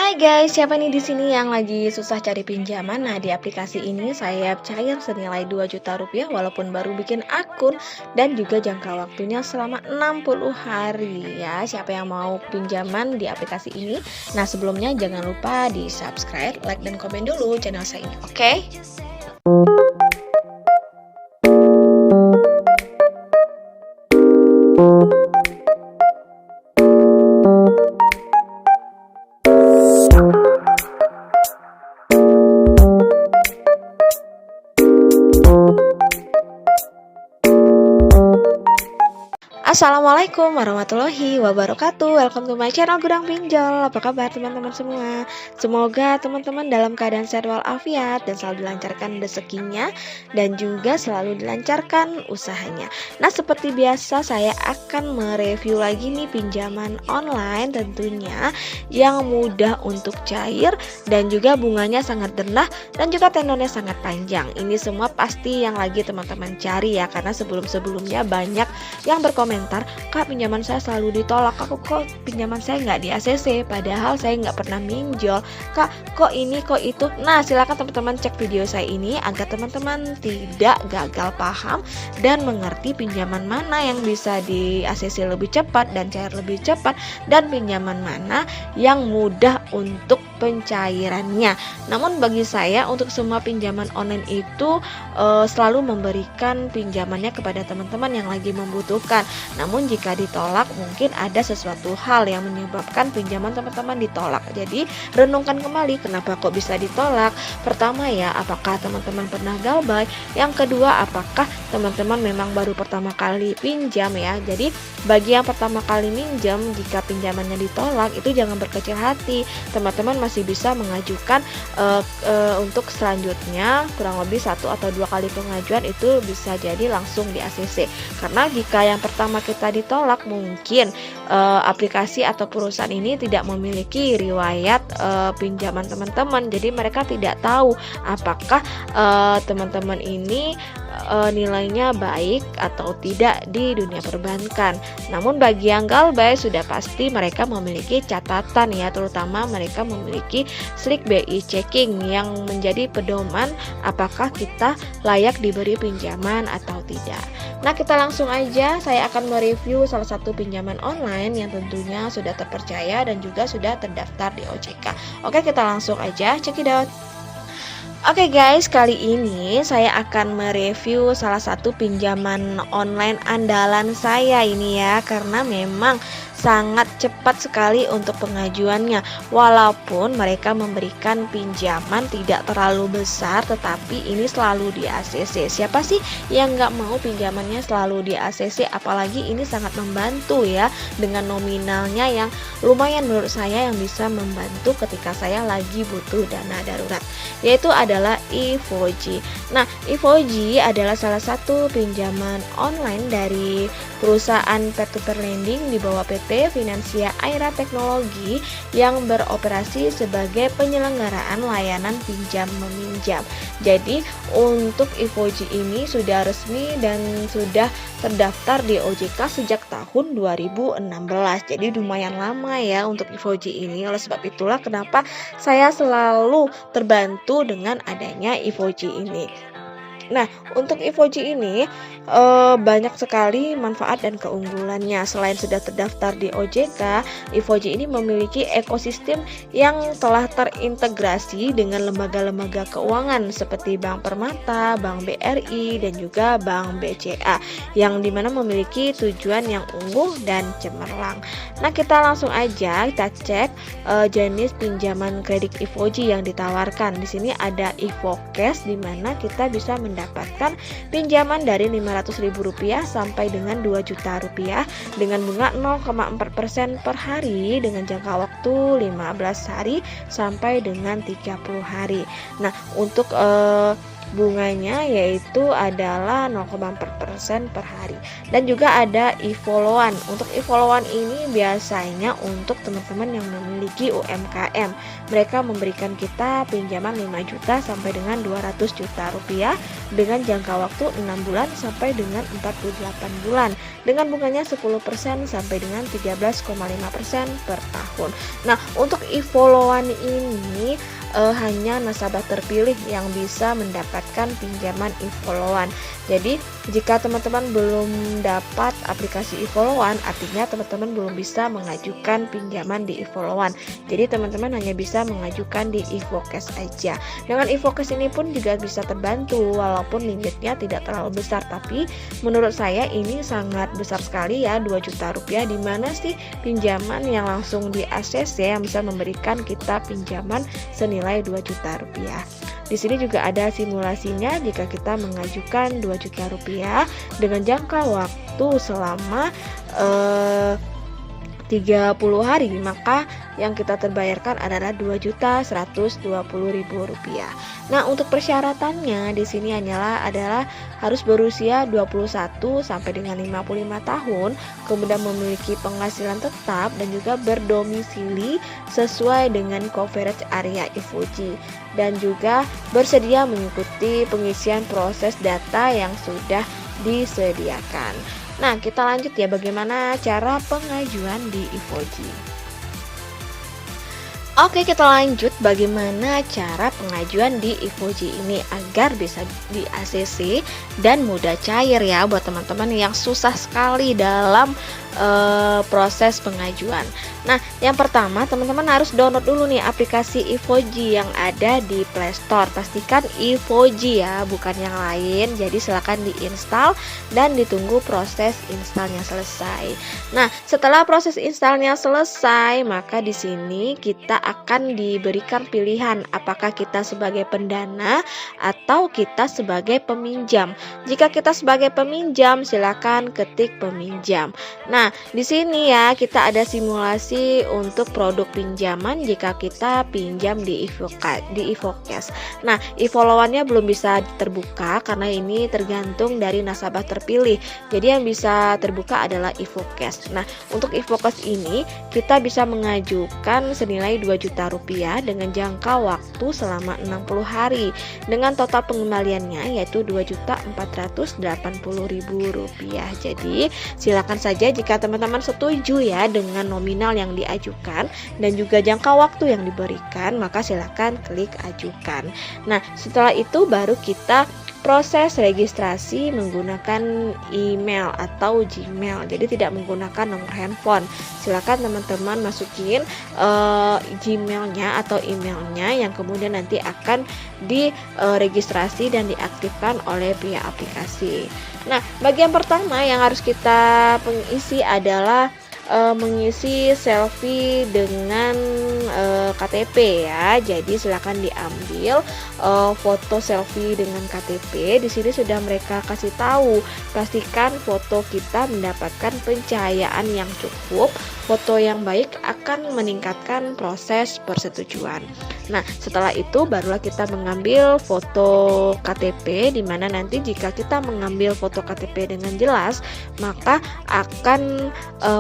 Hai guys, siapa nih di sini yang lagi susah cari pinjaman? Nah, di aplikasi ini saya cair senilai 2 juta rupiah walaupun baru bikin akun dan juga jangka waktunya selama 60 hari ya. Siapa yang mau pinjaman di aplikasi ini? Nah, sebelumnya jangan lupa di subscribe, like, dan komen dulu channel saya ini, oke? Assalamualaikum warahmatullahi wabarakatuh. Welcome to my channel Gudang Pinjol. Apa kabar teman-teman semua? Semoga teman-teman dalam keadaan sehat walafiat dan selalu dilancarkan rezekinya dan juga selalu dilancarkan usahanya. Nah, seperti biasa saya akan mereview lagi nih pinjaman online tentunya yang mudah untuk cair dan juga bunganya sangat rendah dan juga tenornya sangat panjang. Ini semua pasti yang lagi teman-teman cari ya, karena sebelum-sebelumnya banyak yang berkomentar, "Kak, pinjaman saya selalu ditolak, kok pinjaman saya nggak di ACC, padahal saya nggak pernah minjol, Kak, kok ini kok itu." Nah, silakan teman-teman cek video saya ini agar teman-teman tidak gagal paham dan mengerti pinjaman mana yang bisa di ACC lebih cepat dan cair lebih cepat, dan pinjaman mana yang mudah untuk pencairannya. Namun bagi saya, untuk semua pinjaman online itu selalu memberikan pinjamannya kepada teman-teman yang lagi membutuhkan. Namun jika ditolak, mungkin ada sesuatu hal yang menyebabkan pinjaman teman-teman ditolak. Jadi renungkan kembali kenapa kok bisa ditolak. Pertama ya, apakah teman-teman pernah galbay? Yang kedua, apakah teman-teman memang baru pertama kali pinjam ya. Jadi bagi yang pertama kali minjam, jika pinjamannya ditolak, itu jangan berkecil hati. Teman-teman masih bisa mengajukan untuk selanjutnya, kurang lebih 1 atau 2 kali pengajuan itu bisa jadi langsung di ACC. Karena jika yang pertama kita ditolak, mungkin aplikasi atau perusahaan ini tidak memiliki riwayat pinjaman teman-teman. Jadi mereka tidak tahu apakah teman-teman ini nilainya baik atau tidak di dunia perbankan. Namun bagi yang galbay, sudah pasti mereka memiliki catatan ya, terutama mereka memiliki slik BI checking yang menjadi pedoman apakah kita layak diberi pinjaman atau tidak. Nah, kita langsung aja, saya akan mereview salah satu pinjaman online yang tentunya sudah terpercaya dan juga sudah terdaftar di OJK. Oke, kita langsung aja check it out. Oke guys, kali ini saya akan mereview salah satu pinjaman online andalan saya ini ya, karena memang sangat cepat sekali untuk pengajuannya. Walaupun mereka memberikan pinjaman tidak terlalu besar, tetapi ini selalu di ACC. Siapa sih yang nggak mau pinjamannya selalu di ACC? Apalagi ini sangat membantu ya, dengan nominalnya yang lumayan menurut saya, yang bisa membantu ketika saya lagi butuh dana darurat, yaitu adalah Ivoji. Nah, Ivoji adalah salah satu pinjaman online dari perusahaan peer-to-peer lending di bawah PT Finansia Aira Teknologi yang beroperasi sebagai penyelenggaraan layanan pinjam meminjam. Jadi untuk Ivoji ini sudah resmi dan sudah terdaftar di OJK sejak tahun 2016. Jadi lumayan lama ya untuk Ivoji ini. Oleh sebab itulah kenapa saya selalu terbantu dengan adanya Ivoji ini. Nah, untuk Ivoji ini banyak sekali manfaat dan keunggulannya. Selain sudah terdaftar di OJK, Ivoji ini memiliki ekosistem yang telah terintegrasi dengan lembaga-lembaga keuangan seperti Bank Permata, Bank BRI, dan juga Bank BCA, yang dimana memiliki tujuan yang unggul dan cemerlang. Nah, kita langsung aja kita cek jenis pinjaman kredit Ivoji yang ditawarkan. Di sini ada Ivocash, di mana kita bisa mendapatkan pinjaman dari Rp500.000 sampai dengan Rp2 juta dengan bunga 0,4% per hari dengan jangka waktu 15 hari sampai dengan 30 hari. Nah, untuk bunganya yaitu adalah 0,4% per hari. Dan juga ada e-followan. Untuk e-followan ini biasanya untuk teman-teman yang memiliki UMKM. Mereka memberikan kita pinjaman 5 juta sampai dengan 200 juta rupiah dengan jangka waktu 6 bulan sampai dengan 48 bulan dengan bunganya 10% sampai dengan 13,5% per tahun. Nah, untuk e-followan ini hanya nasabah terpilih yang bisa mendapatkan pinjaman e-followan. Jadi, jika teman-teman belum dapat aplikasi e-followan, artinya teman-teman belum bisa mengajukan pinjaman di e-followan. Jadi, teman-teman hanya bisa mengajukan di e-Vocash aja. Dengan e-Vocash ini pun juga bisa terbantu walaupun limitnya tidak terlalu besar, tapi menurut saya ini sangat besar sekali ya, 2 juta rupiah, di mana sih pinjaman yang langsung di ACC yang bisa memberikan kita pinjaman senilai 2 juta rupiah. Di sini juga ada simulasinya jika kita mengajukan 2 juta rupiah dengan jangka waktu selama 30 hari, maka yang kita terbayarkan adalah Rp2.120.000. Nah, untuk persyaratannya di sini adalah harus berusia 21 sampai dengan 55 tahun, kemudian memiliki penghasilan tetap dan juga berdomisili sesuai dengan coverage area e-Fuji, dan juga bersedia mengikuti pengisian proses data yang sudah disediakan. Nah, kita lanjut ya, bagaimana cara pengajuan di e-Fuji. Oke, kita lanjut bagaimana cara pengajuan di e-Fuji ini agar bisa di ACC dan mudah cair ya buat teman-teman yang susah sekali dalam proses pengajuan. Nah, yang pertama teman-teman harus download dulu nih aplikasi e-Fuji yang ada di Play Store. Pastikan e-Fuji ya, bukan yang lain. Jadi silakan diinstal dan ditunggu proses installnya selesai. Nah, setelah proses installnya selesai, maka di sini kita akan diberikan pilihan apakah kita sebagai pendana atau kita sebagai peminjam. Jika kita sebagai peminjam, silakan ketik peminjam. Nah, di sini ya kita ada simulasi untuk produk pinjaman jika kita pinjam di e-Vocash. Nah, e-followannya belum bisa terbuka karena ini tergantung dari nasabah terpilih. Jadi yang bisa terbuka adalah e-Vocash. Nah, untuk e-Vocash ini kita bisa mengajukan senilai 2 juta rupiah dengan jangka waktu selama 60 hari dengan total pengembaliannya yaitu Rp2.480.000. Jadi, silakan saja jika teman-teman setuju ya dengan nominal yang diajukan dan juga jangka waktu yang diberikan, maka silakan klik ajukan. Nah, setelah itu baru kita proses registrasi menggunakan email atau Gmail. Jadi tidak menggunakan nomor handphone. Silakan teman-teman masukin Gmailnya atau emailnya yang kemudian nanti akan diregistrasi dan diaktifkan oleh pihak aplikasi. Nah, bagian pertama yang harus kita isi adalah mengisi selfie dengan KTP ya. Jadi silakan diambil foto selfie dengan KTP. Di sini sudah mereka kasih tahu, pastikan foto kita mendapatkan pencahayaan yang cukup. Foto yang baik akan meningkatkan proses persetujuan. Nah, setelah itu barulah kita mengambil foto KTP, di mana nanti jika kita mengambil foto KTP dengan jelas, maka akan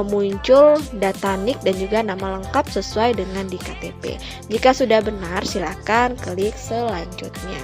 muncul data NIK dan juga nama lengkap sesuai dengan di KTP. Jika sudah benar, silakan klik selanjutnya.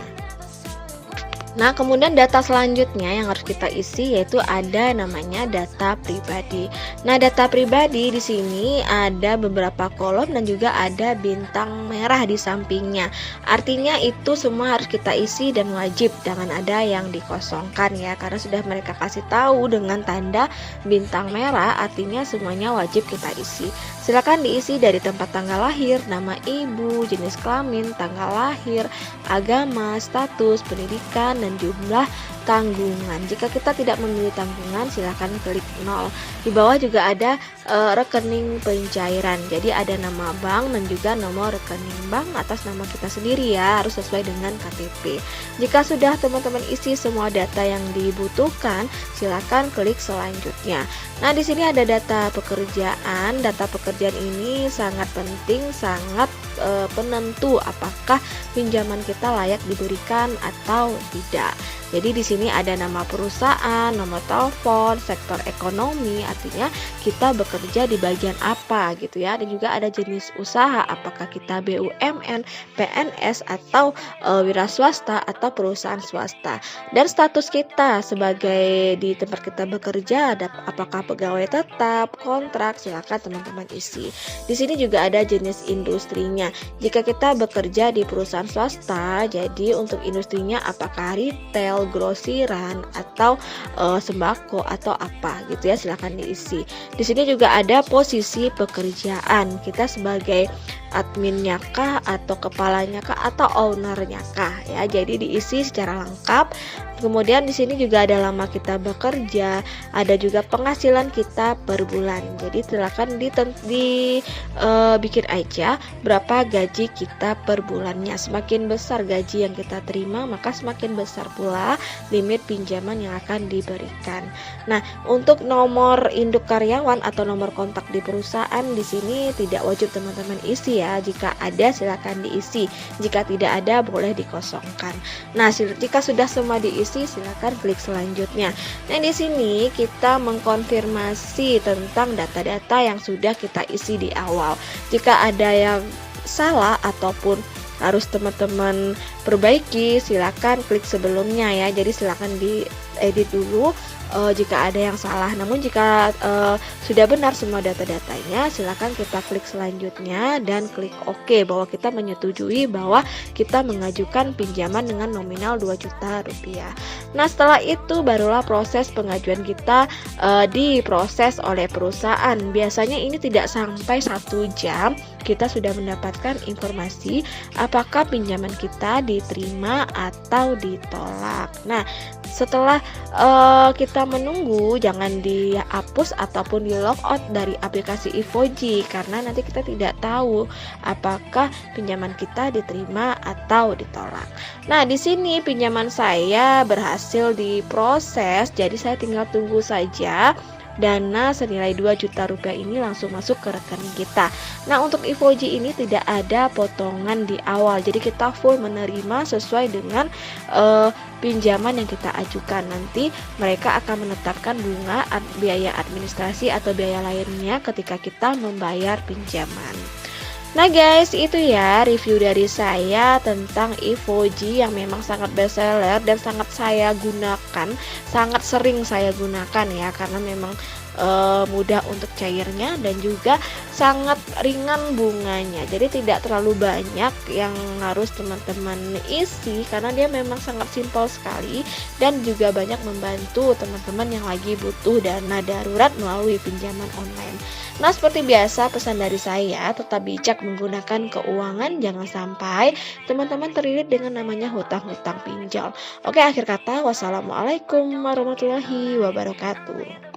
Nah, kemudian data selanjutnya yang harus kita isi yaitu ada namanya data pribadi. Nah, data pribadi di sini ada beberapa kolom dan juga ada bintang merah di sampingnya. Artinya itu semua harus kita isi dan wajib, jangan ada yang dikosongkan ya, karena sudah mereka kasih tahu dengan tanda bintang merah, artinya semuanya wajib kita isi. Silakan diisi dari tempat tanggal lahir, nama ibu, jenis kelamin, tanggal lahir, agama, status pendidikan, dan jumlah tanggungan. Jika kita tidak memilih tanggungan, silahkan klik 0. Di bawah juga ada rekening pencairan. Jadi ada nama bank dan juga nomor rekening bank atas nama kita sendiri ya, harus sesuai dengan KTP. Jika sudah teman-teman isi semua data yang dibutuhkan, silakan klik selanjutnya. Nah, di sini ada data pekerjaan. Data pekerjaan ini sangat penting, sangat penentu apakah pinjaman kita layak diberikan atau tidak. Jadi di sini ada nama perusahaan, nomor telepon, sektor ekonomi, artinya kita bekerja di bagian apa gitu ya. Dan juga ada jenis usaha, apakah kita BUMN, PNS atau wira swasta atau perusahaan swasta. Dan status kita sebagai di tempat kita bekerja, ada apakah pegawai tetap, kontrak, silakan teman-teman isi. Di sini juga ada jenis industrinya. Jika kita bekerja di perusahaan swasta, jadi untuk industrinya apakah retail, grosiran atau sembako atau apa gitu ya, silakan diisi. Di sini juga ada posisi pekerjaan. Kita sebagai adminnya kah atau kepalanya kah atau ownernya kah ya. Jadi diisi secara lengkap. Kemudian di sini juga ada lama kita bekerja, ada juga penghasilan kita per bulan. Jadi silakan bikin aja berapa gaji kita per bulannya. Semakin besar gaji yang kita terima, maka semakin besar pula limit pinjaman yang akan diberikan. Nah, untuk nomor induk karyawan atau nomor kontak di perusahaan di sini tidak wajib teman-teman isi ya. Jika ada silakan diisi. Jika tidak ada boleh dikosongkan. Nah, jika sudah semua diisi, silakan klik selanjutnya. Nah, di sini kita mengkonfirmasi tentang data-data yang sudah kita isi di awal. Jika ada yang salah ataupun harus teman-teman perbaiki, silakan klik sebelumnya ya. Jadi silakan diedit dulu jika ada yang salah. Namun jika sudah benar semua data-datanya, silakan kita klik selanjutnya dan klik OK bahwa kita menyetujui bahwa kita mengajukan pinjaman dengan nominal 2 juta rupiah. Nah, setelah itu barulah proses pengajuan kita diproses oleh perusahaan. Biasanya ini tidak sampai 1 jam kita sudah mendapatkan informasi apakah pinjaman kita diterima atau ditolak. Nah, setelah kita menunggu, jangan dihapus ataupun di logout dari aplikasi Ivoji karena nanti kita tidak tahu apakah pinjaman kita diterima atau ditolak. Nah, di sini pinjaman saya berhasil diproses, jadi saya tinggal tunggu saja dana senilai 2 juta rupiah ini langsung masuk ke rekening kita. Nah, untuk Ivoji ini tidak ada potongan di awal, jadi kita full menerima sesuai dengan pinjaman yang kita ajukan. Nanti mereka akan menetapkan bunga, biaya administrasi atau biaya lainnya ketika kita membayar pinjaman. Nah guys, itu ya review dari saya tentang Ivoji yang memang sangat best seller dan sangat saya gunakan, sangat sering saya gunakan ya, karena memang mudah untuk cairnya dan juga sangat ringan bunganya. Jadi tidak terlalu banyak yang harus teman-teman isi karena dia memang sangat simpel sekali dan juga banyak membantu teman-teman yang lagi butuh dana darurat melalui pinjaman online. Nah, seperti biasa pesan dari saya, tetap bijak menggunakan keuangan, jangan sampai teman-teman terlilit dengan namanya hutang-hutang pinjol. Oke, akhir kata, wassalamualaikum warahmatullahi wabarakatuh.